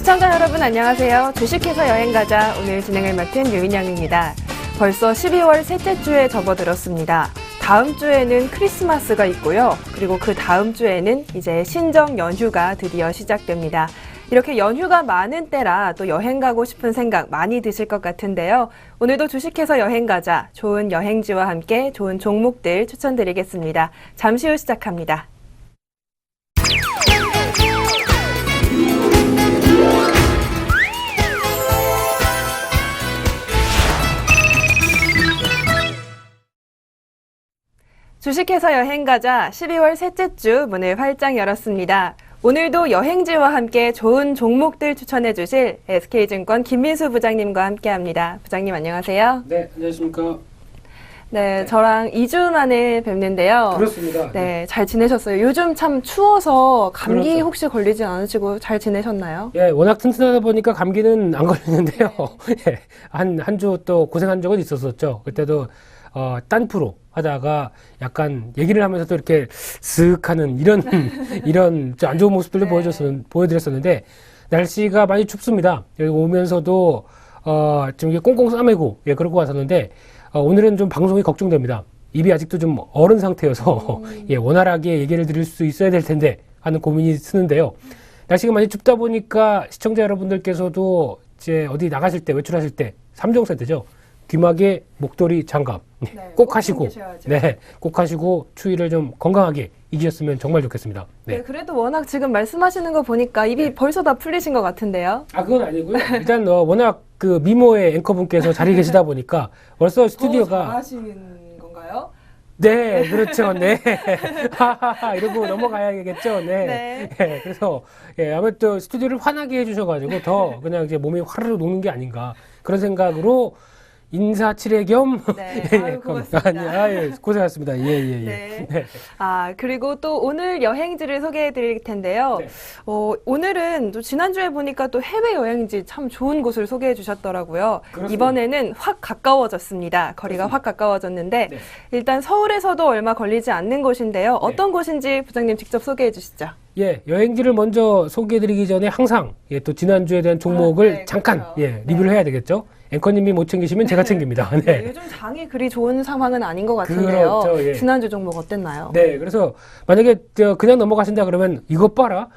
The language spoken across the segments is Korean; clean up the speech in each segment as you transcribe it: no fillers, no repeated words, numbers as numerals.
시청자 여러분 안녕하세요. 주식회사 여행가자 오늘 진행을 맡은 유인영입니다. 벌써 12월 셋째 주에 접어들었습니다. 다음 주에는 크리스마스가 있고요. 그리고 그 다음 주에는 이제 신정 연휴가 드디어 시작됩니다. 이렇게 연휴가 많은 때라 또 여행 가고 싶은 생각 많이 드실 것 같은데요. 오늘도 주식회사 여행가자 좋은 여행지와 함께 좋은 종목들 추천드리겠습니다. 잠시 후 시작합니다. 주식회사 여행가자 12월 셋째 주 문을 활짝 열었습니다. 오늘도 여행지와 함께 좋은 종목들 추천해 주실 SK증권 김민수 부장님과 함께합니다. 부장님 안녕하세요. 네, 안녕하십니까. 네, 저랑 2주 만에 뵙는데요. 그렇습니다. 네, 잘 지내셨어요? 요즘 참 추워서 감기 그렇죠. 혹시 걸리지 않으시고 잘 지내셨나요? 예, 워낙 튼튼하다 보니까 감기는 안 걸리는데요. 예, 한 주 또 고생한 적은 있었었죠. 그때도 딴 프로 하다가 약간 얘기를 하면서도 이렇게 슥 하는 이런 좀 안 좋은 모습들도 보여드렸었는데, 날씨가 많이 춥습니다. 여기 오면서도, 좀 이게 꽁꽁 싸매고, 예, 그러고 왔었는데, 오늘은 좀 방송이 걱정됩니다. 입이 아직도 좀 얼은 상태여서, 예, 원활하게 얘기를 드릴 수 있어야 될 텐데, 하는 고민이 드는데요. 날씨가 많이 춥다 보니까 시청자 여러분들께서도 이제 어디 나가실 때, 외출하실 때, 3종 세트죠. 귀마개, 목도리, 장갑. 네, 꼭 하시고, 챙기셔야죠. 네, 꼭 하시고 추위를 좀 건강하게 이기셨으면 정말 좋겠습니다. 네, 그래도 워낙 지금 말씀하시는 거 보니까 입이 벌써 다 풀리신 것 같은데요. 아, 그건 아니고요. 일단 워낙 그 미모의 앵커분께서 자리에 계시다 보니까 벌써 스튜디오가 잘하시는 건가요? 네, 그렇죠. 네. 하하하 이러고 넘어가야겠죠. 네. 네. 예, 그래서 예, 아무튼 스튜디오를 환하게 해주셔가지고 더 그냥 이제 몸이 화르르 녹는 게 아닌가 그런 생각으로 인사치레 겸 네, 예, 아유, 고맙습니다. 예, 고생하셨습니다. 예, 예, 예. 네. 네. 아, 그리고 또 오늘 여행지를 소개해 드릴 텐데요. 네. 오늘은 또 지난주에 보니까 또 해외 여행지 참 좋은 곳을 소개해 주셨더라고요. 그렇습니다. 이번에는 확 가까워졌습니다. 거리가 확 가까워졌는데, 네. 일단 서울에서도 얼마 걸리지 않는 곳인데요. 어떤 곳인지 부장님 직접 소개해 주시죠. 예, 여행지를 먼저 소개해드리기 전에 항상 예, 또 지난주에 대한 종목을 네, 잠깐 그렇죠. 예, 리뷰를 해야 되겠죠. 앵커님이 못 챙기시면 제가 챙깁니다. 네, 네. 요즘 장이 그리 좋은 상황은 아닌 것 같은데요. 그렇죠, 예. 지난주 종목 어땠나요? 네, 그래서 만약에 그냥 넘어가신다 그러면 이것 봐라.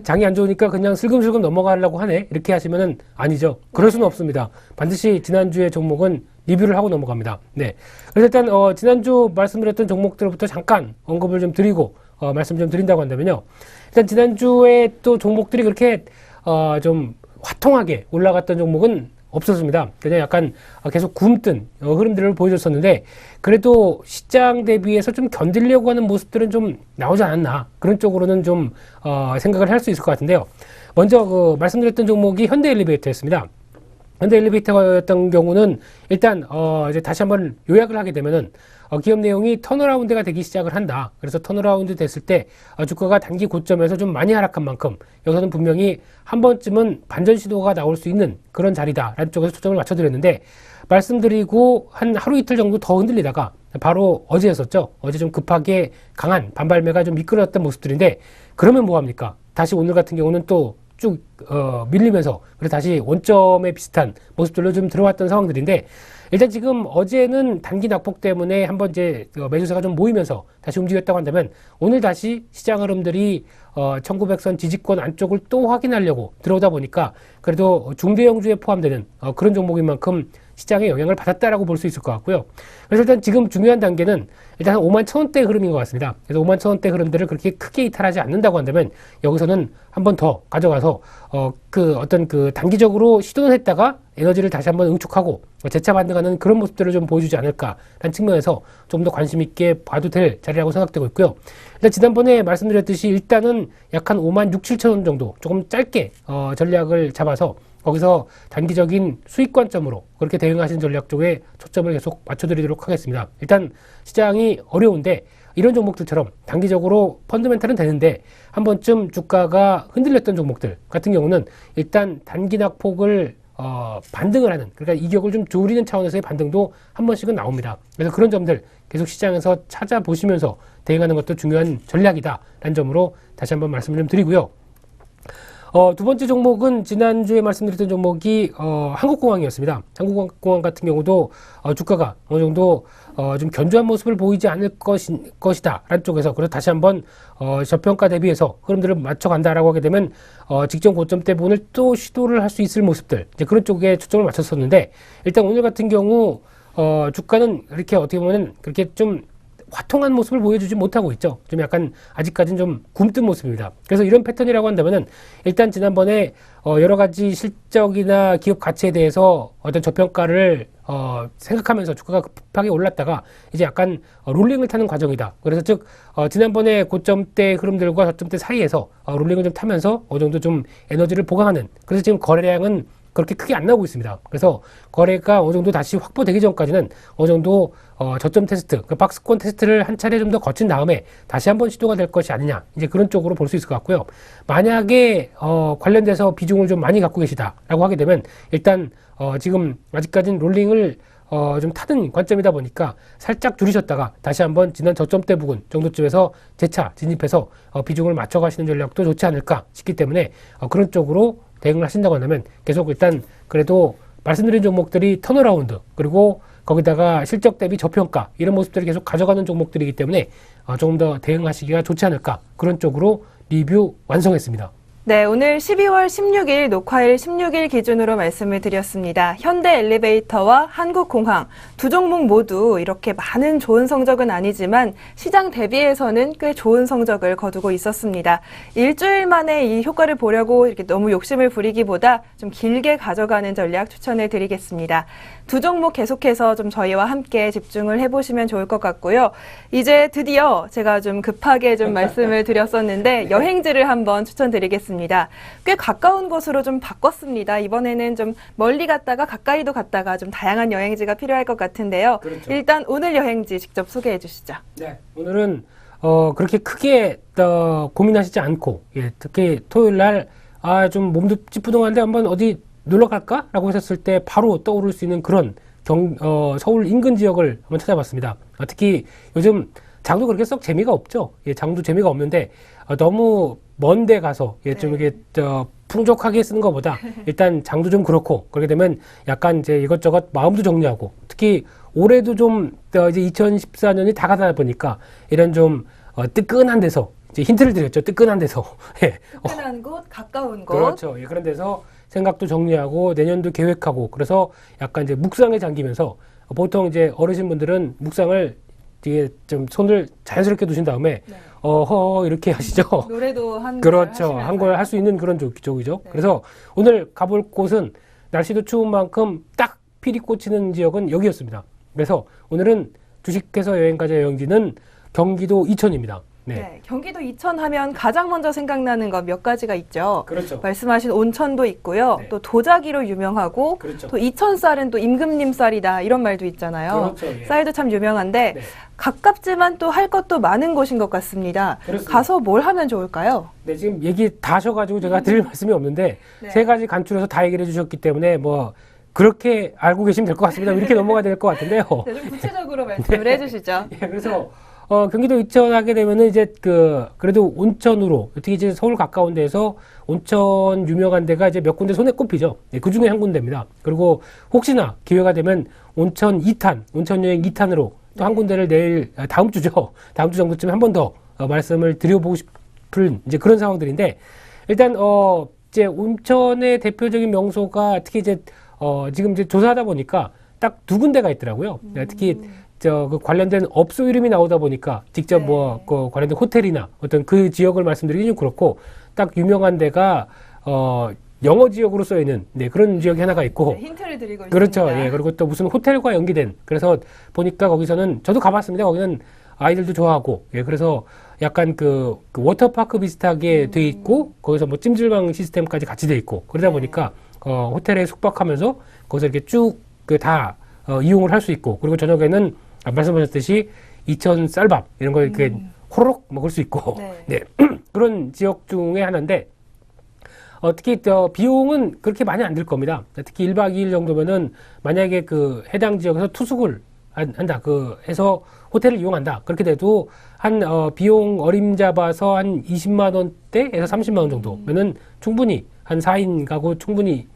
장이 안 좋으니까 그냥 슬금슬금 넘어가려고 하네. 이렇게 하시면은 아니죠. 그럴 수는 없습니다. 반드시 지난주의 종목은 리뷰를 하고 넘어갑니다. 네. 그래서 일단 지난주 말씀드렸던 종목들부터 잠깐 언급을 좀 드리고 말씀 좀 드린다고 한다면요. 일단 지난주에 또 종목들이 그렇게 좀 화통하게 올라갔던 종목은 없었습니다. 그냥 약간 계속 굼뜬 흐름들을 보여줬었는데 그래도 시장 대비해서 좀 견디려고 하는 모습들은 좀 나오지 않았나 그런 쪽으로는 좀 생각을 할 수 있을 것 같은데요. 먼저 말씀드렸던 종목이 현대엘리베이터였습니다. 현대엘리베이터였던 경우는 일단 이제 다시 한번 요약을 하게 되면은 기업 내용이 턴어라운드가 되기 시작을 한다. 그래서 턴어라운드 됐을 때 주가가 단기 고점에서 좀 많이 하락한 만큼 여기서는 분명히 한 번쯤은 반전 시도가 나올 수 있는 그런 자리다라는 쪽에서 초점을 맞춰드렸는데 말씀드리고 한 하루 이틀 정도 더 흔들리다가 바로 어제였었죠. 어제 좀 급하게 강한 반발매가 좀 미끄러졌던 모습들인데 그러면 뭐합니까? 다시 오늘 같은 경우는 또 쭉 밀리면서 그래서 다시 원점에 비슷한 모습들로 좀 들어왔던 상황들인데 일단 지금 어제는 단기 낙폭 때문에 한번 이제 매수세가 좀 모이면서 다시 움직였다고 한다면 오늘 다시 시장 흐름들이 1900선 지지권 안쪽을 또 확인하려고 들어오다 보니까 그래도 중대형주에 포함되는 그런 종목인 만큼 시장에 영향을 받았다라고 볼 수 있을 것 같고요. 그래서 일단 지금 중요한 단계는 일단 5만 1,000원대 흐름인 것 같습니다. 그래서 5만 1,000원대 흐름들을 그렇게 크게 이탈하지 않는다고 한다면 여기서는 한 번 더 가져가서 어떤 단기적으로 시도는 했다가 에너지를 다시 한번 응축하고 재차 반등하는 그런 모습들을 좀 보여주지 않을까라는 측면에서 좀 더 관심 있게 봐도 될 자리라고 생각되고 있고요. 일단 지난번에 말씀드렸듯이 일단은 약 한 5만 6, 7천 원 정도 조금 짧게 전략을 잡아서 거기서 단기적인 수익 관점으로 그렇게 대응하시는 전략 쪽에 초점을 계속 맞춰드리도록 하겠습니다. 일단 시장이 어려운데 이런 종목들처럼 단기적으로 펀드멘탈은 되는데 한 번쯤 주가가 흔들렸던 종목들 같은 경우는 일단 단기 낙폭을 반등을 하는 그러니까 이격을 좀 조리는 차원에서의 반등도 한 번씩은 나옵니다. 그래서 그런 점들 계속 시장에서 찾아보시면서 대응하는 것도 중요한 전략이다라는 점으로 다시 한번 말씀을 좀 드리고요. 두 번째 종목은 지난주에 말씀드렸던 종목이 한국공항이었습니다. 한국공항 같은 경우도 주가가 어느 정도 좀 견조한 모습을 보이지 않을 것이다 라는 쪽에서 그래서 다시 한번 저평가 대비해서 흐름들을 맞춰간다라고 하게 되면 직전 고점대 부분을 또 시도를 할 수 있을 모습들 이제 그런 쪽에 초점을 맞췄었는데 일단 오늘 같은 경우 주가는 이렇게 어떻게 보면 그렇게 좀 화통한 모습을 보여주지 못하고 있죠. 좀 약간 아직까지는 좀 굼뜬 모습입니다. 그래서 이런 패턴이라고 한다면은 일단 지난번에 여러 가지 실적이나 기업 가치에 대해서 어떤 저평가를 생각하면서 주가가 급하게 올랐다가 이제 약간 롤링을 타는 과정이다. 그래서 즉 지난번에 고점대 흐름들과 저점대 사이에서 롤링을 좀 타면서 어느 정도 좀 에너지를 보강하는 그래서 지금 거래량은 그렇게 크게 안 나오고 있습니다. 그래서 거래가 어느 정도 다시 확보되기 전까지는 어느 정도 저점 테스트, 그 박스권 테스트를 한 차례 좀 더 거친 다음에 다시 한번 시도가 될 것이 아니냐 이제 그런 쪽으로 볼 수 있을 것 같고요. 만약에 관련돼서 비중을 좀 많이 갖고 계시다라고 하게 되면 일단 지금 아직까지는 롤링을 좀 타는 관점이다 보니까 살짝 줄이셨다가 다시 한번 지난 저점대 부근 정도쯤에서 재차 진입해서 비중을 맞춰가시는 전략도 좋지 않을까 싶기 때문에 그런 쪽으로 대응을 하신다고 한다면 계속 일단 그래도 말씀드린 종목들이 턴어라운드 그리고 거기다가 실적 대비 저평가 이런 모습들을 계속 가져가는 종목들이기 때문에 조금 더 대응하시기가 좋지 않을까 그런 쪽으로 리뷰 완성했습니다. 네, 오늘 12월 16일 녹화일 16일 기준으로 말씀을 드렸습니다. 현대엘리베이터와 한국공항 두 종목 모두 이렇게 많은 좋은 성적은 아니지만 시장 대비해서는 꽤 좋은 성적을 거두고 있었습니다. 일주일 만에 이 효과를 보려고 이렇게 너무 욕심을 부리기보다 좀 길게 가져가는 전략 추천을 드리겠습니다. 두 종목 계속해서 좀 저희와 함께 집중을 해보시면 좋을 것 같고요. 이제 드디어 제가 좀 급하게 좀 말씀을 드렸었는데 여행지를 한번 추천드리겠습니다. 꽤 가까운 곳으로 좀 바꿨습니다. 이번에는 좀 멀리 갔다가 가까이도 갔다가 좀 다양한 여행지가 필요할 것 같은데요. 그렇죠. 일단 오늘 여행지 직접 소개해 주시죠. 네, 오늘은 그렇게 크게 고민하시지 않고 특히 토요일 날 좀 몸도 찌뿌둥한데 한번 어디 놀러 갈까라고 하셨을 때 바로 떠오를 수 있는 그런 서울 인근 지역을 한번 찾아봤습니다. 특히 요즘 장도 그렇게 썩 재미가 없죠. 장도 재미가 없는데 너무 먼데 가서 좀 이게 풍족하게 쓰는 것보다 일단 장도 좀 그렇고 그렇게 되면 약간 이제 이것저것 마음도 정리하고 특히 올해도 좀 이제 2014년이 다 가다 보니까 이런 좀 뜨끈한 데서 이제 힌트를 드렸죠. 뜨끈한 데서 뜨끈한 곳, 가까운 곳. 그렇죠. 그런 데서 생각도 정리하고 내년도 계획하고 그래서 약간 이제 묵상에 잠기면서 보통 이제 어르신분들은 묵상을 이게 좀 손을 자연스럽게 두신 다음에 네. 이렇게 하시죠. 노래도 한 그렇죠. 한 걸 할 수 있는 그런 쪽이죠. 네. 그래서 오늘 가볼 곳은 날씨도 추운 만큼 딱 필이 꽂히는 지역은 여기였습니다. 그래서 오늘은 주식회사 여행가자 여행지는 경기도 이천입니다. 네, 경기도 이천 하면 가장 먼저 생각나는 건 몇 가지가 있죠. 그렇죠. 말씀하신 온천도 있고요. 네. 또 도자기로 유명하고 그렇죠. 또 이천 쌀은 또 임금님 쌀이다 이런 말도 있잖아요. 그렇죠. 예. 쌀도 참 유명한데 네. 가깝지만 또 할 것도 많은 곳인 것 같습니다. 그렇습니다. 가서 뭘 하면 좋을까요? 네, 지금 얘기 다 하셔가지고 제가 드릴 말씀이 없는데 네. 세 가지 간추려서 다 얘기를 해주셨기 때문에 뭐 그렇게 알고 계시면 될 것 같습니다. 이렇게 넘어가야 될 것 같은데요. 네, 좀 구체적으로 말씀을 해주시죠. 예, 그래서 경기도 이천 하게 되면은 이제 그래도 온천으로 특히 이제 서울 가까운 데서 온천 유명한 데가 이제 몇 군데 손에 꼽히죠. 네, 그 중에 한 군데입니다. 그리고 혹시나 기회가 되면 온천 2탄, 온천 여행 2탄으로 또 한 군데를 내일 다음 주죠. 다음 주 정도쯤에 한 번 더 말씀을 드려보고 싶은 이제 그런 상황들인데 일단 이제 온천의 대표적인 명소가 특히 이제 지금 이제 조사하다 보니까 딱 두 군데가 있더라고요. 특히 그 관련된 업소 이름이 나오다 보니까 직접 네. 그 관련된 호텔이나 어떤 그 지역을 말씀드리기 좀 그렇고 딱 유명한 데가 영어 지역으로 써 있는 그런 지역이 하나가 있고 네, 힌트를 드리고 그렇죠. 있습니다. 예. 그리고 또 무슨 호텔과 연계된 그래서 보니까 거기서는 저도 가봤습니다. 거기는 아이들도 좋아하고 그래서 약간 그 워터파크 비슷하게 돼 있고 거기서 뭐 찜질방 시스템까지 같이 돼 있고 그러다 네. 보니까 호텔에 숙박하면서 거기서 이렇게 쭉 다 이용을 할 수 있고 그리고 저녁에는 말씀하셨듯이 이천 쌀밥 이런 거 이렇게 호로록 먹을 수 있고 네. 그런 지역 중에 하나인데 특히 비용은 그렇게 많이 안 들 겁니다. 특히 1박 2일 정도면은 만약에 그 해당 지역에서 투숙을 한다 해서 호텔을 이용한다. 그렇게 돼도 한 비용 어림잡아서 한 20만 원대에서 30만 원 정도면은 충분히 한 4인 가구 충분히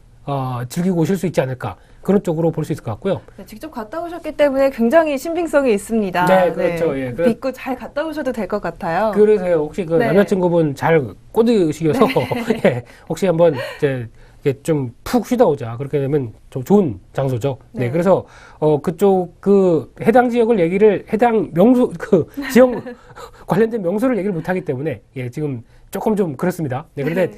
즐기고 오실 수 있지 않을까. 그런 쪽으로 볼 수 있을 것 같고요. 네, 직접 갔다 오셨기 때문에 굉장히 신빙성이 있습니다. 네, 그렇죠. 예. 믿고 잘 갔다 오셔도 될 것 같아요. 그러세요. 혹시 그 네. 남자친구분 잘 꼬드시겨서 예, 혹시 한번 이제 좀 푹 쉬다 오자. 그렇게 되면 좀 좋은 장소죠. 네, 네. 그래서 그쪽 그 해당 지역을 얘기를 해당 명소 그 지역 관련된 명소를 얘기를 못 하기 때문에 예, 지금 조금 좀 그렇습니다. 네, 그런데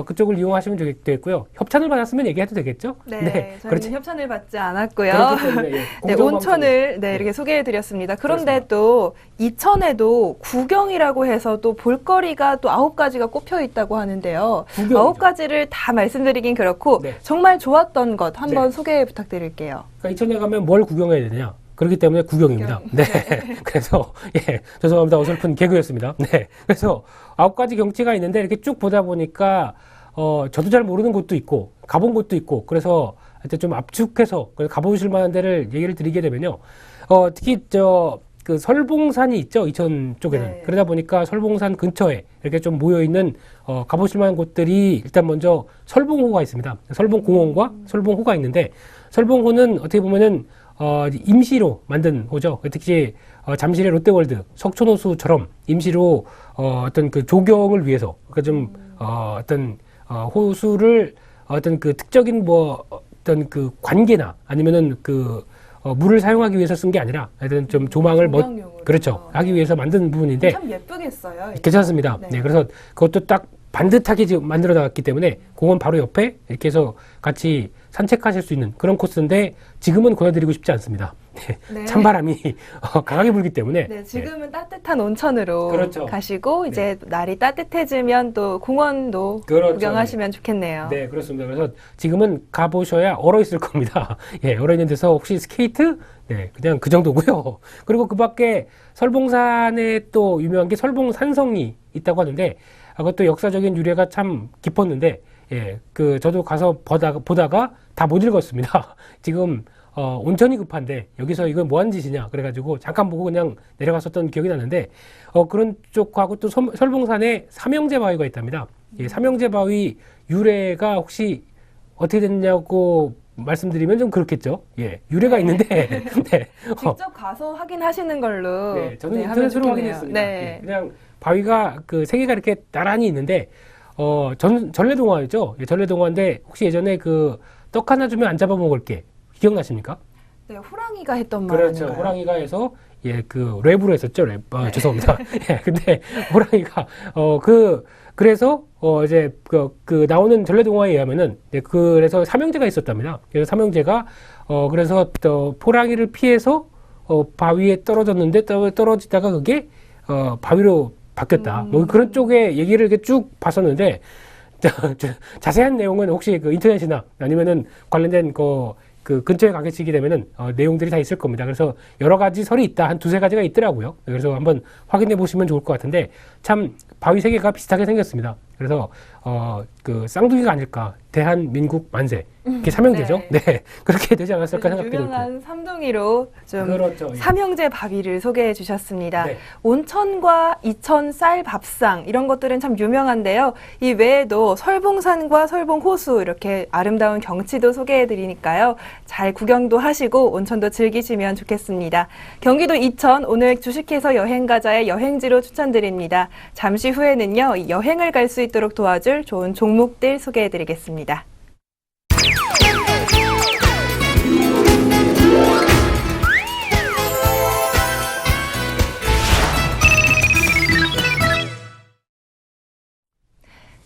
그쪽을 이용하시면 되겠고요. 협찬을 받았으면 얘기해도 되겠죠? 네, 그렇죠. 저희는 협찬을 받지 않았고요. 그렇기 때문에 예, 네, 공정방송. 온천을 네. 이렇게 소개해드렸습니다. 그런데 그렇습니다. 또 이천에도 구경이라고 해서 또 볼거리가 또 9가지가 꼽혀 있다고 하는데요. 구경이죠. 9가지를 다 말씀드리긴 그렇고 네. 정말 좋았던 것 한번 네. 소개 부탁드릴게요. 그러니까 이천에 가면 뭘 구경해야 되냐? 그렇기 때문에 구경입니다. 구경. 네. 그래서, 예, 죄송합니다. 어설픈 개그였습니다. 네. 그래서 9가지 경치가 있는데 이렇게 쭉 보다 보니까, 저도 잘 모르는 곳도 있고, 가본 곳도 있고, 그래서 하여튼 좀 압축해서 가보실 만한 데를 얘기를 드리게 되면요. 특히 그 설봉산이 있죠. 이천 쪽에는. 네. 그러다 보니까 설봉산 근처에 이렇게 좀 모여있는, 가보실 만한 곳들이 일단 먼저 설봉호가 있습니다. 설봉공원과 설봉호가 있는데, 설봉호는 어떻게 보면은 임시로 만든 호죠. 특히 잠실의 롯데월드, 석촌호수처럼 임시로 어떤 그 조경을 위해서 그러니까 좀 어떤 호수를 어떤 그 특적인 뭐 어떤 그 관계나 아니면은 그 물을 사용하기 위해서 쓴 게 아니라 하여튼 좀 조망을 조명용으로. 그렇죠 하기 위해서 만든 부분인데 참 예쁘겠어요. 괜찮습니다. 네. 네, 그래서 그것도 딱 반듯하게 지금 만들어 놨기 때문에 공원 바로 옆에 이렇게 해서 같이 산책하실 수 있는 그런 코스인데 지금은 권해드리고 싶지 않습니다. 네, 네. 찬바람이 강하게 불기 때문에 네, 지금은 따뜻한 온천으로 그렇죠. 가시고 이제 날이 따뜻해지면 또 공원도 그렇죠. 구경하시면 좋겠네요. 네, 그렇습니다. 그래서 지금은 가보셔야 얼어 있을 겁니다. 예, 얼어 있는 데서 혹시 스케이트? 네, 그냥 그 정도고요. 그리고 그 밖에 설봉산에 또 유명한 게 설봉산성이 있다고 하는데 그것도 역사적인 유래가 참 깊었는데 예, 저도 가서 보다가 다 못 읽었습니다. 지금 온천이 급한데 여기서 이건 뭐 하는 짓이냐 그래가지고 잠깐 보고 그냥 내려갔었던 기억이 나는데 그런 쪽하고 또 설봉산에 삼형제 바위가 있답니다. 예, 삼형제 바위 유래가 혹시 어떻게 됐냐고 말씀드리면 좀 그렇겠죠. 예, 유래가 있는데 네. 직접 가서 확인하시는 걸로 네, 저는 하면 인터넷으로 좋겠네요. 확인했습니다. 네. 예, 그냥 바위가 그 세 개가 이렇게 나란히 있는데 전래동화였죠. 예, 전래동화인데 혹시 예전에 그 떡 하나 주면 안 잡아먹을게 기억나십니까? 네, 호랑이가 했던 말 그렇죠. 아닌가요? 호랑이가 해서 예, 그 랩으로 했었죠. 랩. 죄송합니다. 예, 근데 호랑이가 그래서 이제 그 나오는 전래동화에 의하면은 그래서 삼형제가 있었답니다. 그래서 삼형제가 그래서 호랑이를 피해서 바위에 떨어졌는데 떨어지다가 그게 바위로 바뀌었다. 뭐 그런 쪽의 얘기를 이렇게 쭉 봤었는데 자세한 내용은 혹시 그 인터넷이나 아니면은 관련된 그 근처에 가 계시게 되면은 내용들이 다 있을 겁니다. 그래서 여러 가지 설이 있다. 한 두세 가지가 있더라고요. 그래서 한번 확인해 보시면 좋을 것 같은데 참 바위 세 개가 비슷하게 생겼습니다. 그래서 그 쌍둥이가 아닐까. 대한민국 만세. 이게 삼형제죠. 네. 네. 그렇게 되지 않았을까 생각되고 있고. 유명한 삼둥이로 좀 그렇죠. 예. 삼형제 바위를 소개해 주셨습니다. 네. 온천과 이천 쌀 밥상 이런 것들은 참 유명한데요. 이 외에도 설봉산과 설봉호수 이렇게 아름다운 경치도 소개해 드리니까요. 잘 구경도 하시고 온천도 즐기시면 좋겠습니다. 경기도 이천 오늘 주식회사 여행가자의 여행지로 추천드립니다. 잠시 후에는요. 이 여행을 갈 수 있도록 도와줄 좋은 종목들 소개해 드리겠습니다.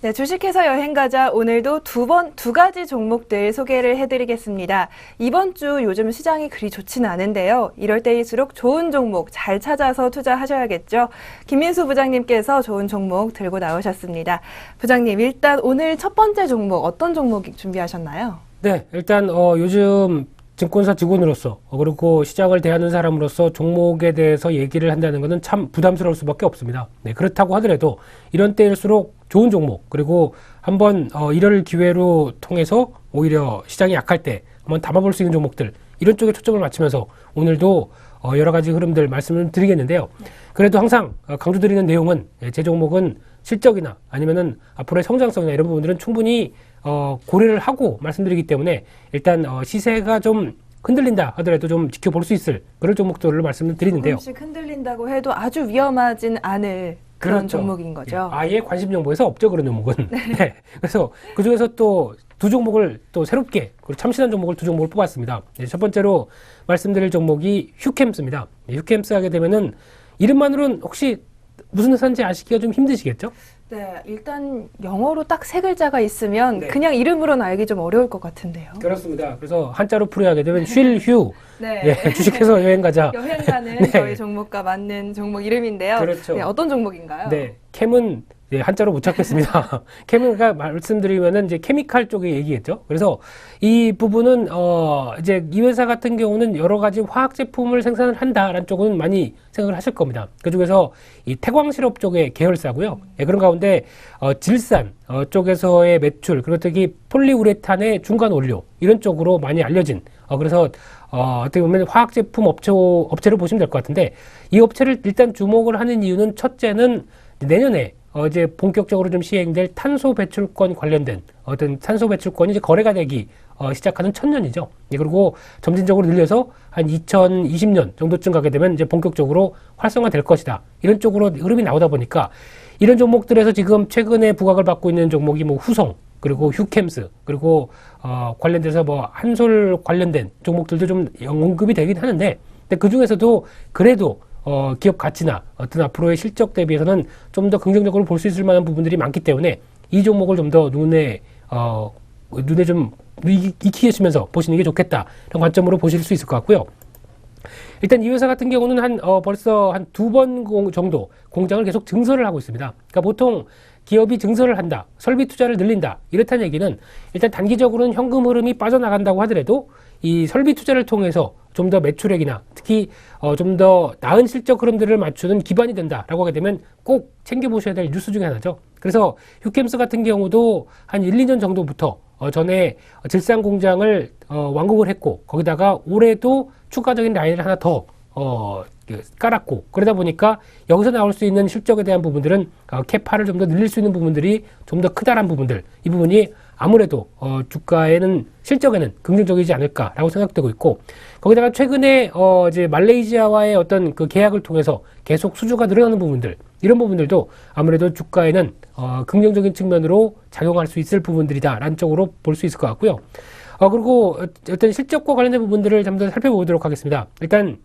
네, 주식회사 여행가자 오늘도 두 가지 종목들 소개를 해드리겠습니다. 이번 주 요즘 시장이 그리 좋지는 않은데요. 이럴 때일수록 좋은 종목 잘 찾아서 투자하셔야겠죠. 김민수 부장님께서 좋은 종목 들고 나오셨습니다. 부장님, 일단 오늘 첫 번째 종목 어떤 종목 준비하셨나요? 네, 일단 요즘 증권사 직원으로서 그리고 시장을 대하는 사람으로서 종목에 대해서 얘기를 한다는 것은 참 부담스러울 수밖에 없습니다. 네, 그렇다고 하더라도 이런 때일수록 좋은 종목 그리고 한번 이럴 기회로 통해서 오히려 시장이 약할 때 한번 담아볼 수 있는 종목들 이런 쪽에 초점을 맞추면서 오늘도 여러 가지 흐름들 말씀을 드리겠는데요. 그래도 항상 강조드리는 내용은 제 종목은 실적이나 아니면은 앞으로의 성장성이나 이런 부분들은 충분히 고려를 하고 말씀드리기 때문에 일단 시세가 좀 흔들린다 하더라도 좀 지켜볼 수 있을 그런 종목들을 말씀을 드리는데요. 조금씩 흔들린다고 해도 아주 위험하진 않을 그런 그렇죠. 종목인 거죠. 아예 관심 정보에서 없죠, 그런 종목은. 네. 그래서 그 중에서 또 두 종목을 또 새롭게 그리고 참신한 종목을 두 종목을 뽑았습니다. 네, 첫 번째로 말씀드릴 종목이 휴캠스입니다. 네, 휴캠스 하게 되면은 이름만으로는 혹시 무슨 회사인지 아시기가 좀 힘드시겠죠? 네, 일단 영어로 딱 세 글자가 있으면 네. 그냥 이름으로는 알기 좀 어려울 것 같은데요. 그렇습니다. 그래서 한자로 풀이하게 되면 쉴휴. 네. 예, 주식해서 여행 가자. 여행 가는 네. 저희 종목과 맞는 종목 이름인데요. 그렇죠. 네, 어떤 종목인가요? 네, 캠은 예, 한자로 못 찾겠습니다. 캠은가 말씀드리면은 이제 케미칼 쪽의 얘기겠죠. 그래서 이 부분은 이제 이 회사 같은 경우는 여러 가지 화학 제품을 생산을 한다라는 쪽은 많이 생각을 하실 겁니다. 그 중에서 이 태광실업 쪽의 계열사고요. 예, 그런 가운데 질산 쪽에서의 매출 그리고 특히 폴리우레탄의 중간 원료 이런 쪽으로 많이 알려진 그래서 어떻게 보면 화학 제품 업체로 보시면 될 것 같은데 이 업체를 일단 주목을 하는 이유는 첫째는 내년에 이제 본격적으로 좀 시행될 탄소 배출권 관련된 어떤 탄소 배출권이 이제 거래가 되기 시작하는 천년이죠. 예, 그리고 점진적으로 늘려서 한 2020년 정도쯤 가게 되면 이제 본격적으로 활성화될 것이다. 이런 쪽으로 흐름이 나오다 보니까 이런 종목들에서 지금 최근에 부각을 받고 있는 종목이 뭐 후성 그리고 휴캠스 그리고 관련돼서 뭐 한솔 관련된 종목들도 좀 언급이 되긴 하는데 근데 그 중에서도 그래도 기업 가치나 어떤 앞으로의 실적 대비해서는 좀 더 긍정적으로 볼 수 있을 만한 부분들이 많기 때문에 이 종목을 좀 더 눈에 좀 익히시면서 보시는 게 좋겠다. 이런 관점으로 보실 수 있을 것 같고요. 일단 이 회사 같은 경우는 벌써 한 두 번 정도 공장을 계속 증설을 하고 있습니다. 그러니까 보통 기업이 증설을 한다, 설비 투자를 늘린다, 이렇다는 얘기는 일단 단기적으로는 현금 흐름이 빠져나간다고 하더라도 이 설비 투자를 통해서 좀 더 매출액이나 특히 좀 더 나은 실적 흐름들을 맞추는 기반이 된다라고 하게 되면 꼭 챙겨보셔야 될 뉴스 중에 하나죠. 그래서 휴캠스 같은 경우도 한 1, 2년 정도부터 전에 질산 공장을 완공을 했고 거기다가 올해도 추가적인 라인을 하나 더 깔았고 그러다 보니까 여기서 나올 수 있는 실적에 대한 부분들은 캐파를 좀 더 늘릴 수 있는 부분들이 좀 더 크다란 부분들 이 부분이 아무래도 주가에는 실적에는 긍정적이지 않을까라고 생각되고 있고 거기다가 최근에 이제 말레이시아와의 어떤 그 계약을 통해서 계속 수주가 늘어나는 부분들 이런 부분들도 아무래도 주가에는 긍정적인 측면으로 작용할 수 있을 부분들이다라는 쪽으로 볼 수 있을 것 같고요. 그리고 어떤 실적과 관련된 부분들을 좀 더 살펴보도록 하겠습니다. 일단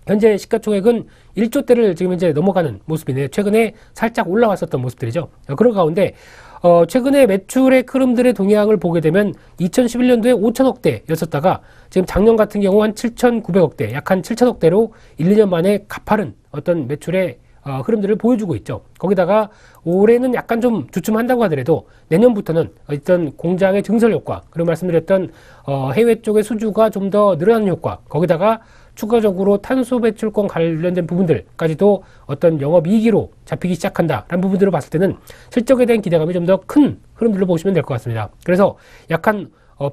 현재 시가총액은 1조대를 지금 현재 넘어가는 모습이네요. 최근에 살짝 올라왔었던 모습들이죠. 그런 가운데 최근에 매출의 흐름들의 동향을 보게 되면 2011년도에 5천억대였었다가 지금 작년 같은 경우 한 7,900억대, 약 한 7천억대로 1, 2년 만에 가파른 어떤 매출의 흐름들을 보여주고 있죠. 거기다가 올해는 약간 좀 주춤한다고 하더라도 내년부터는 어떤 공장의 증설 효과, 그리고 말씀드렸던 해외 쪽의 수주가 좀 더 늘어나는 효과, 거기다가 추가적으로 탄소 배출권 관련된 부분들까지도 어떤 영업이익으로 잡히기 시작한다라는 부분들을 봤을 때는 실적에 대한 기대감이 좀 더 큰 흐름들로 보시면 될 것 같습니다. 그래서 약간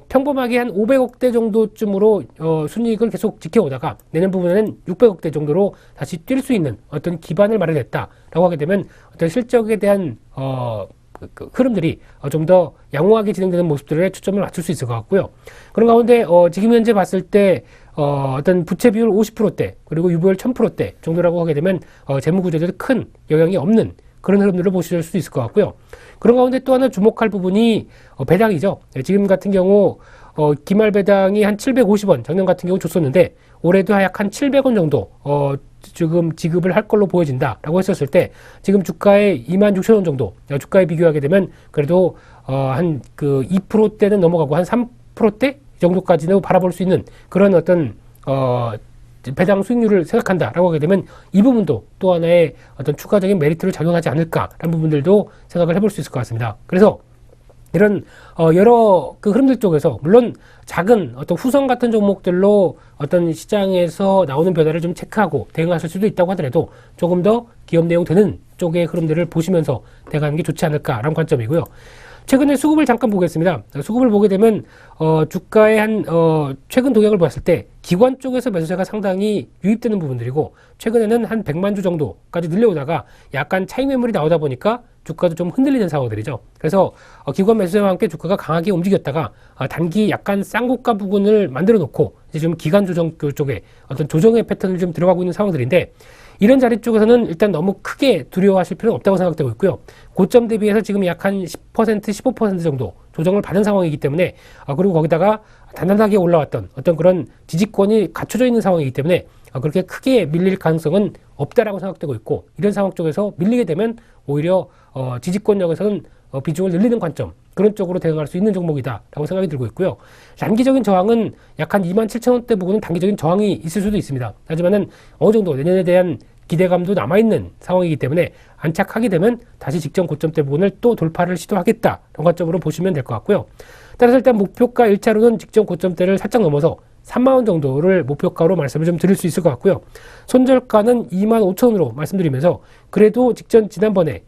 평범하게 한 500억대 정도쯤으로 순이익을 계속 지켜오다가 내년 부분에는 600억대 정도로 다시 뛸 수 있는 어떤 기반을 마련했다라고 하게 되면 어떤 실적에 대한 그 흐름들이 좀 더 양호하게 진행되는 모습들에 초점을 맞출 수 있을 것 같고요. 그런 가운데 지금 현재 봤을 때 어떤 부채 비율 50%대 그리고 유보율 1000%대 정도라고 하게 되면 재무 구조에 큰 영향이 없는 그런 흐름들을 보실 수 있을 것 같고요. 그런 가운데 또 하나 주목할 부분이 배당이죠. 지금 같은 경우 기말 배당이 한 750원 작년 같은 경우 줬었는데 올해도 약 한 700원 정도 지금 지급을 할 걸로 보여진다라고 했었을 때 지금 주가의 26,000원 정도 주가에 비교하게 되면 그래도 한 그 2%대는 넘어가고 한 3%대 정도까지는 바라볼 수 있는 그런 어떤 배당 수익률을 생각한다라고 하게 되면 이 부분도 또 하나의 어떤 추가적인 메리트를 작용하지 않을까라는 부분들도 생각을 해볼 수 있을 것 같습니다. 그래서 이런 여러 그 흐름들 쪽에서 물론 작은 어떤 후성 같은 종목들로 어떤 시장에서 나오는 변화를 좀 체크하고 대응하실 수도 있다고 하더라도 조금 더 기업 내용 되는 쪽의 흐름들을 보시면서 대응하는 게 좋지 않을까라는 관점이고요. 최근에 수급을 잠깐 보겠습니다. 수급을 보게 되면 주가의 최근 동향을 봤을 때 기관 쪽에서 매수세가 상당히 유입되는 부분들이고 최근에는 한 100만 주 정도까지 늘려오다가 약간 차익 매물이 나오다 보니까 주가도 좀 흔들리는 상황들이죠. 그래서 기관 매수세와 함께 주가가 강하게 움직였다가 단기 약간 쌍고가 부분을 만들어 놓고 이제 좀 기간 조정 쪽에 어떤 조정의 패턴을 좀 들어가고 있는 상황들인데 이런 자리 쪽에서는 일단 너무 크게 두려워하실 필요는 없다고 생각되고 있고요. 고점 대비해서 지금 약 한 10%, 15% 정도 조정을 받은 상황이기 때문에 그리고 거기다가 단단하게 올라왔던 어떤 그런 지지권이 갖춰져 있는 상황이기 때문에 그렇게 크게 밀릴 가능성은 없다라고 생각되고 있고 이런 상황 쪽에서 밀리게 되면 오히려 지지권역에서는 비중을 늘리는 관점 그런 쪽으로 대응할 수 있는 종목이다라고 생각이 들고 있고요. 단기적인 저항은 약 한 27,000원대 부분은 단기적인 저항이 있을 수도 있습니다. 하지만은 어느 정도 내년에 대한 기대감도 남아있는 상황이기 때문에 안착하게 되면 다시 직전 고점대 부분을 또 돌파를 시도하겠다. 이런 관점으로 보시면 될 것 같고요. 따라서 일단 목표가 1차로는 직전 고점대를 살짝 넘어서 3만원 정도를 목표가로 말씀을 좀 드릴 수 있을 것 같고요. 손절가는 25,000원으로 말씀드리면서 그래도 지난번에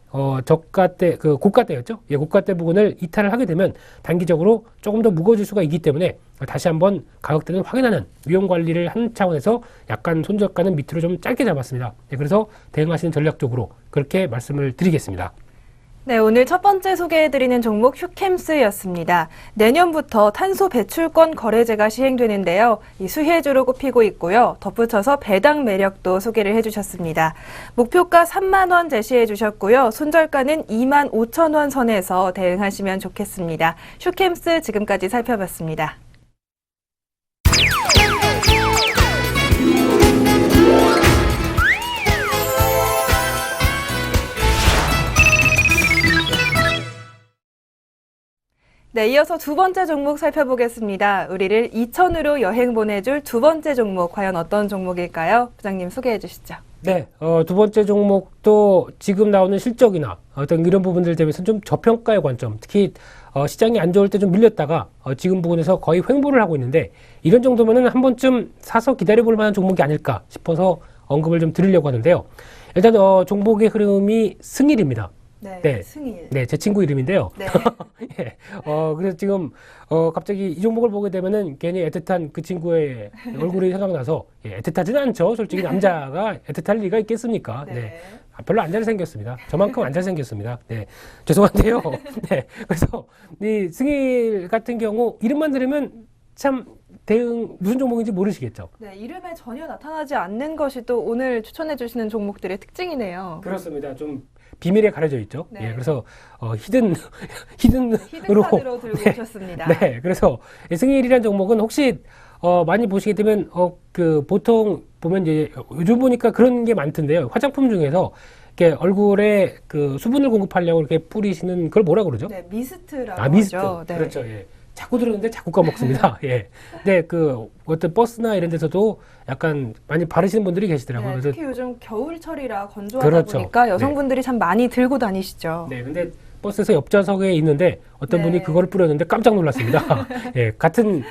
저가 때 고가 때였죠. 예, 고가 때 부분을 이탈을 하게 되면 단기적으로 조금 더 무거워질 수가 있기 때문에 다시 한번 가격대는 확인하는 위험 관리를 한 차원에서 약간 손절가는 밑으로 좀 짧게 잡았습니다. 예, 그래서 대응하시는 전략적으로 그렇게 말씀을 드리겠습니다. 네, 오늘 첫 번째 소개해드리는 종목 휴캠스였습니다. 내년부터 탄소 배출권 거래제가 시행되는데요. 이 수혜주로 꼽히고 있고요. 덧붙여서 배당 매력도 소개를 해주셨습니다. 목표가 3만 원 제시해 주셨고요. 손절가는 2만 5천 원 선에서 대응하시면 좋겠습니다. 휴캠스 지금까지 살펴봤습니다. 네, 이어서 두 번째 종목 살펴보겠습니다. 우리를 2천으로 여행 보내줄 두 번째 종목, 과연 어떤 종목일까요? 부장님 소개해 주시죠. 네, 두 번째 종목도 지금 나오는 실적이나 어떤 이런 부분들 대비해서 좀 저평가의 관점, 특히 시장이 안 좋을 때 좀 밀렸다가 지금 부분에서 거의 횡보를 하고 있는데 이런 정도면은 한 번쯤 사서 기다려볼 만한 종목이 아닐까 싶어서 언급을 좀 드리려고 하는데요. 일단 종목의 흐름이 승일입니다. 네, 승일. 네, 제 친구 이름인데요. 네. 예, 그래서 지금 갑자기 이 종목을 보게 되면은 괜히 애틋한 그 친구의 얼굴이 생각나서 애틋하지는 않죠. 솔직히 남자가 애틋할 리가 있겠습니까? 네. 별로 안 잘생겼습니다. 저만큼 안 잘생겼습니다. 네, 죄송한데요. 네, 그래서 이 승일 같은 경우 이름만 들으면 참 대응 무슨 종목인지 모르시겠죠? 네, 이름에 전혀 나타나지 않는 것이 또 오늘 추천해 주시는 종목들의 특징이네요. 그렇습니다. 좀 비밀에 가려져 있죠. 네. 예, 그래서 히든으로 카드로 들고 오셨습니다. 네, 그래서 승일이라는 종목은 혹시 많이 보시게 되면 보통 보면 이제 요즘 보니까 그런 게 많던데요. 화장품 중에서 이렇게 얼굴에 그 수분을 공급하려고 이렇게 뿌리시는 그걸 뭐라 그러죠? 네, 미스트라고 미스트. 하죠. 네. 그렇죠. 예. 자꾸 들었는데 자꾸 까먹습니다. 예. 근데 어떤 버스나 이런 데서도 약간 많이 바르시는 분들이 계시더라고요. 네, 그래서 특히 요즘 겨울철이라 건조하다 그렇죠. 보니까 여성분들이 참 많이 들고 다니시죠. 네, 근데 버스에서 옆좌석에 있는데 어떤 분이 그걸 뿌렸는데 깜짝 놀랐습니다. 예, 같은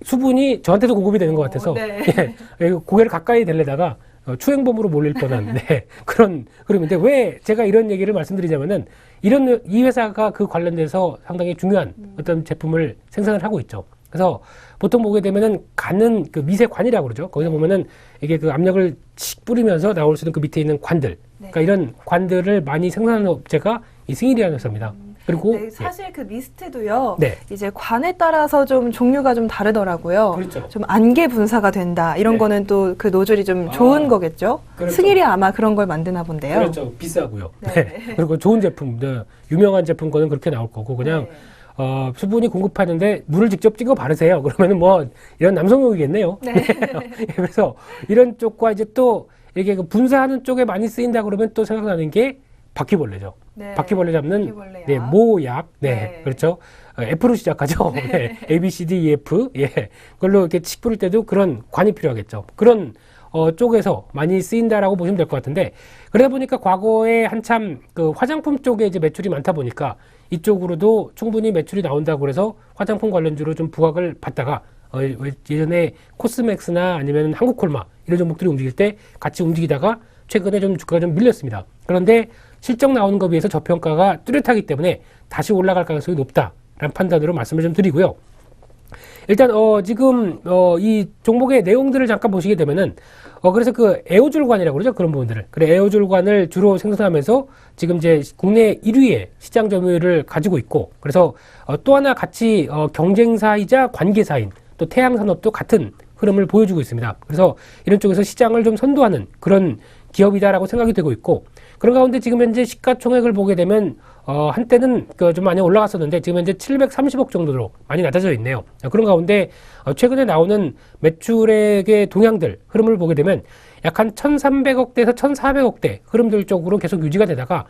수분이 저한테도 공급이 되는 것 같아서 예, 고개를 가까이 대려다가 추행범으로 몰릴 뻔한 그런 흐름인데 왜 제가 이런 얘기를 말씀드리자면은 이 회사가 그 관련돼서 상당히 중요한 어떤 제품을 생산을 하고 있죠. 그래서 보통 보게 되면은 가는 그 미세관이라고 그러죠. 거기서 보면은 이게 그 압력을 칙 뿌리면서 나올 수 있는 그 밑에 있는 관들. 그러니까 이런 관들을 많이 생산하는 업체가 이 승일이라는 회사입니다. 그리고 사실 그 미스트도요. 네. 이제 관에 따라서 좀 종류가 좀 다르더라고요. 그렇죠. 좀 안개 분사가 된다. 이런 거는 또 그 노즐이 좀 좋은 거겠죠. 그렇죠. 승일이 아마 그런 걸 만드나 본데요. 그렇죠. 비싸고요. 그리고 좋은 제품, 유명한 제품 거는 그렇게 나올 거고 그냥 수분이 공급하는데 물을 직접 찍어 바르세요. 그러면은 뭐 이런 남성용이겠네요. 그래서 이런 쪽과 이제 또 이렇게 그 분사하는 쪽에 많이 쓰인다 그러면 또 생각나는 게 바퀴벌레죠. 바퀴벌레 잡는 모약. 그렇죠. F로 시작하죠. A, B, C, D, E, F. 그걸로 이렇게 칙 뿌릴 때도 그런 관이 필요하겠죠. 그런 쪽에서 많이 쓰인다라고 보시면 될 것 같은데 그러다 보니까 과거에 한참 그 화장품 쪽에 이제 매출이 많다 보니까 이쪽으로도 충분히 매출이 나온다고 그래서 화장품 관련주로 좀 부각을 받다가 예전에 코스맥스나 아니면 한국콜마 이런 종목들이 움직일 때 같이 움직이다가 최근에 좀 주가가 좀 밀렸습니다. 그런데 실적 나오는 것에 비해서 저평가가 뚜렷하기 때문에 다시 올라갈 가능성이 높다라는 판단으로 말씀을 좀 드리고요. 일단 지금 이 종목의 내용들을 잠깐 보시게 되면은 그래서 그 에어졸관이라고 그러죠. 그런 부분들을. 그래 에어졸관을 주로 생산하면서 지금 이제 국내 1위의 시장 점유율을 가지고 있고, 그래서 또 하나 같이 경쟁사이자 관계사인 또 태양산업도 같은 흐름을 보여주고 있습니다. 그래서 이런 쪽에서 시장을 좀 선도하는 그런 기업이다라고 생각이 되고 있고, 그런 가운데 지금 현재 시가총액을 보게 되면 한때는 좀 많이 올라갔었는데 지금 현재 730억 정도로 많이 낮아져 있네요. 그런 가운데 최근에 나오는 매출액의 동향들 흐름을 보게 되면 약 한 1,300억대에서 1,400억대 흐름들 쪽으로 계속 유지가 되다가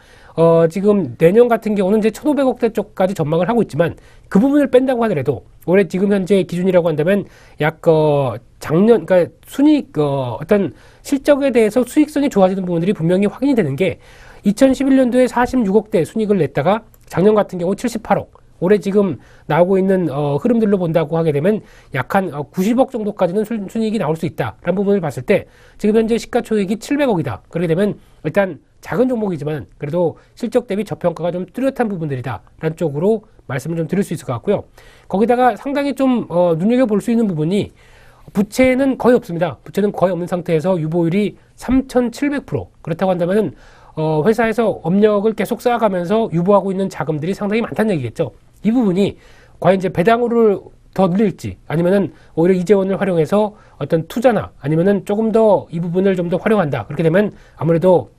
지금 내년 같은 경우는 이제 1,500억대 쪽까지 전망을 하고 있지만, 그 부분을 뺀다고 하더라도 올해 지금 현재 기준이라고 한다면 약 작년, 그러니까 순이익 어떤 실적에 대해서 수익성이 좋아지는 부분들이 분명히 확인이 되는 게, 2011년도에 46억대 순이익을 냈다가 작년 같은 경우 78억, 올해 지금 나오고 있는 흐름들로 본다고 하게 되면 약 한 90억 정도까지는 순이익이 나올 수 있다라는 부분을 봤을 때 지금 현재 시가총액이 700억이다. 그렇게 되면 일단 작은 종목이지만 그래도 실적 대비 저평가가 좀 뚜렷한 부분들이다라는 쪽으로 말씀을 좀 드릴 수 있을 것 같고요. 거기다가 상당히 좀 눈여겨볼 수 있는 부분이, 부채는 거의 없습니다. 부채는 거의 없는 상태에서 유보율이 3,700%. 그렇다고 한다면은 회사에서 업력을 계속 쌓아가면서 유보하고 있는 자금들이 상당히 많다는 얘기겠죠. 이 부분이 과연 이제 배당으로를 더 늘릴지, 아니면은 오히려 이재원을 활용해서 어떤 투자나 아니면은 조금 더 이 부분을 좀 더 활용한다. 그렇게 되면 아무래도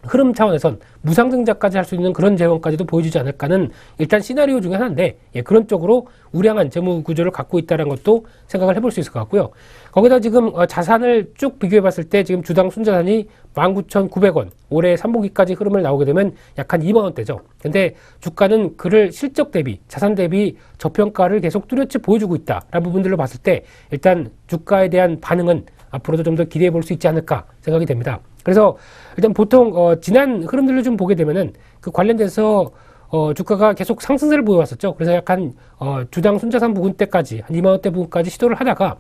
흐름 차원에선 무상증자까지 할 수 있는 그런 재원까지도 보여주지 않을까는 일단 시나리오 중에 하나인데, 그런 쪽으로 우량한 재무 구조를 갖고 있다는 것도 생각을 해볼 수 있을 것 같고요. 거기다 지금 자산을 쭉 비교해 봤을 때 지금 주당 순자산이 19,900원, 올해 3분기까지 흐름을 나오게 되면 약 한 2만 원대죠. 근데 주가는 그를 실적 대비, 자산 대비 저평가를 계속 뚜렷이 보여주고 있다라는 부분들로 봤을 때 일단 주가에 대한 반응은 앞으로도 좀 더 기대해 볼 수 있지 않을까 생각이 됩니다. 그래서 일단 보통 지난 흐름들을 좀 보게 되면은 그 관련돼서 주가가 계속 상승세를 보여왔었죠. 그래서 약간 주당 순자산 부근 때까지 한 2만 원대 부근까지 시도를 하다가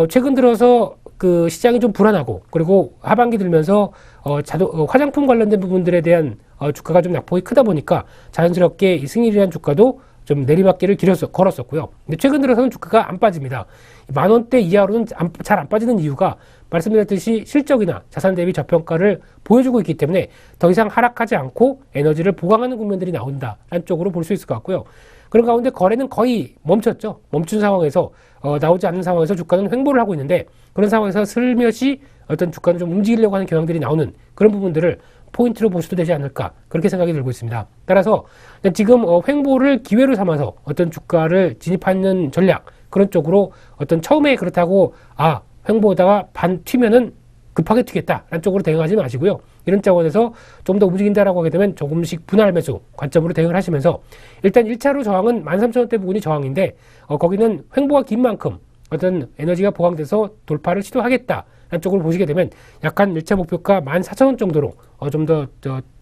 최근 들어서 그 시장이 좀 불안하고, 그리고 하반기 들면서 화장품 관련된 부분들에 대한 주가가 좀 낙폭이 크다 보니까 자연스럽게 이 승일이라는 주가도 좀 내리막길을 걸었었고요. 근데 최근 들어서는 주가가 안 빠집니다. 10,000원대 이하로는 잘 안 빠지는 이유가 말씀드렸듯이 실적이나 자산 대비 저평가를 보여주고 있기 때문에 더 이상 하락하지 않고 에너지를 보강하는 국면들이 나온다라는 쪽으로 볼 수 있을 것 같고요. 그런 가운데 거래는 거의 멈췄죠. 멈춘 상황에서 나오지 않는 상황에서 주가는 횡보를 하고 있는데, 그런 상황에서 슬며시 어떤 주가는 좀 움직이려고 하는 경향들이 나오는 그런 부분들을 포인트로 보셔도 되지 않을까, 그렇게 생각이 들고 있습니다. 따라서 지금 횡보를 기회로 삼아서 어떤 주가를 진입하는 전략, 그런 쪽으로 어떤 처음에 그렇다고 횡보하다가 반 튀면은 급하게 튀겠다라는 쪽으로 대응하지 마시고요. 이런 차원에서 좀 더 움직인다라고 하게 되면 조금씩 분할 매수 관점으로 대응을 하시면서, 일단 1차로 저항은 13,000원대 부분이 저항인데 거기는 횡보가 긴 만큼 어떤 에너지가 보강돼서 돌파를 시도하겠다라는 쪽으로 보시게 되면 약간 1차 목표가 14,000원 정도로 좀 더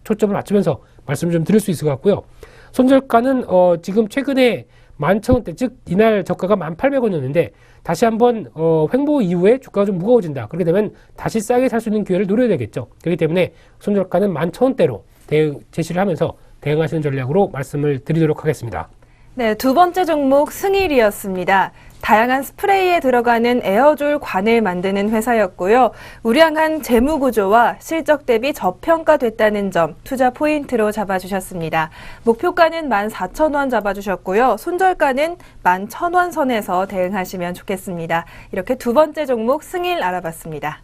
초점을 맞추면서 말씀을 좀 드릴 수 있을 것 같고요. 손절가는 지금 최근에 11,000원대, 즉 이날 저가가 1,800원이었는데 다시 한번 횡보 이후에 주가가 좀 무거워진다. 그렇게 되면 다시 싸게 살 수 있는 기회를 노려야 되겠죠. 그렇기 때문에 손절가는 11,000원대로 제시를 하면서 대응하시는 전략으로 말씀을 드리도록 하겠습니다. 네, 두 번째 종목 승일이었습니다. 다양한 스프레이에 들어가는 에어졸 관을 만드는 회사였고요. 우량한 재무 구조와 실적 대비 저평가됐다는 점 투자 포인트로 잡아주셨습니다. 목표가는 14,000원 잡아주셨고요. 손절가는 11,000원 선에서 대응하시면 좋겠습니다. 이렇게 두 번째 종목 승일 알아봤습니다.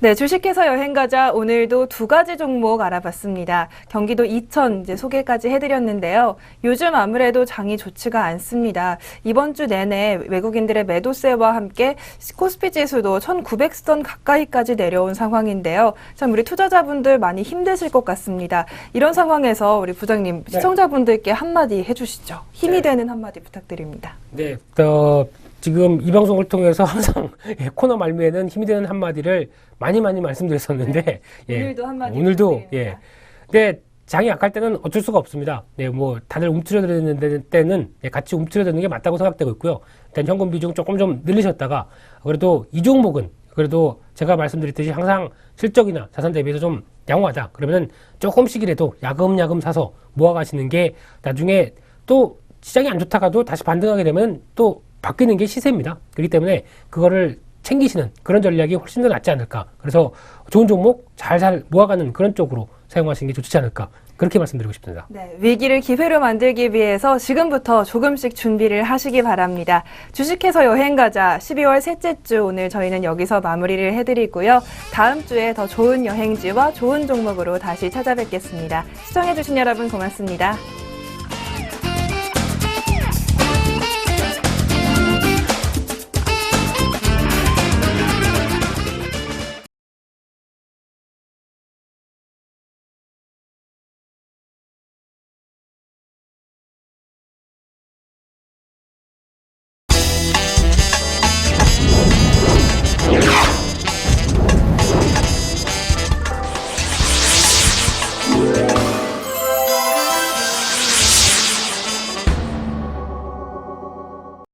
네, 주식해서 여행 가자. 오늘도 두 가지 종목 알아봤습니다. 경기도 이천 이제 소개까지 해드렸는데요. 요즘 아무래도 장이 좋지가 않습니다. 이번 주 내내 외국인들의 매도세와 함께 코스피 지수도 1900선 가까이까지 내려온 상황인데요. 참 우리 투자자분들 많이 힘드실 것 같습니다. 이런 상황에서 우리 부장님 시청자분들께 한마디 해주시죠. 힘이 되는 한마디 부탁드립니다. 네, 지금 이 방송을 통해서 항상 코너 말미에는 힘이 되는 한마디를 많이 말씀드렸었는데, 오늘도 한마디 오늘도, 부탁드립니다. 근데 장이 약할 때는 어쩔 수가 없습니다. 네, 뭐, 다들 움츠러드는 때는 같이 움츠러드는 게 맞다고 생각되고 있고요. 일단 현금 비중 조금 좀 늘리셨다가, 그래도 이 종목은, 그래도 제가 말씀드렸듯이 항상 실적이나 자산 대비해서 좀 양호하다. 그러면은 조금씩이라도 야금야금 사서 모아가시는 게 나중에 또 시장이 안 좋다가도 다시 반등하게 되면 또 바뀌는 게 시세입니다. 그렇기 때문에 그거를 챙기시는 그런 전략이 훨씬 더 낫지 않을까. 그래서 좋은 종목 잘 모아가는 그런 쪽으로 사용하시는 게 좋지 않을까. 그렇게 말씀드리고 싶습니다. 네, 위기를 기회로 만들기 위해서 지금부터 조금씩 준비를 하시기 바랍니다. 주식해서 여행 가자 12월 셋째 주 오늘 저희는 여기서 마무리를 해드리고요. 다음 주에 더 좋은 여행지와 좋은 종목으로 다시 찾아뵙겠습니다. 시청해주신 여러분 고맙습니다.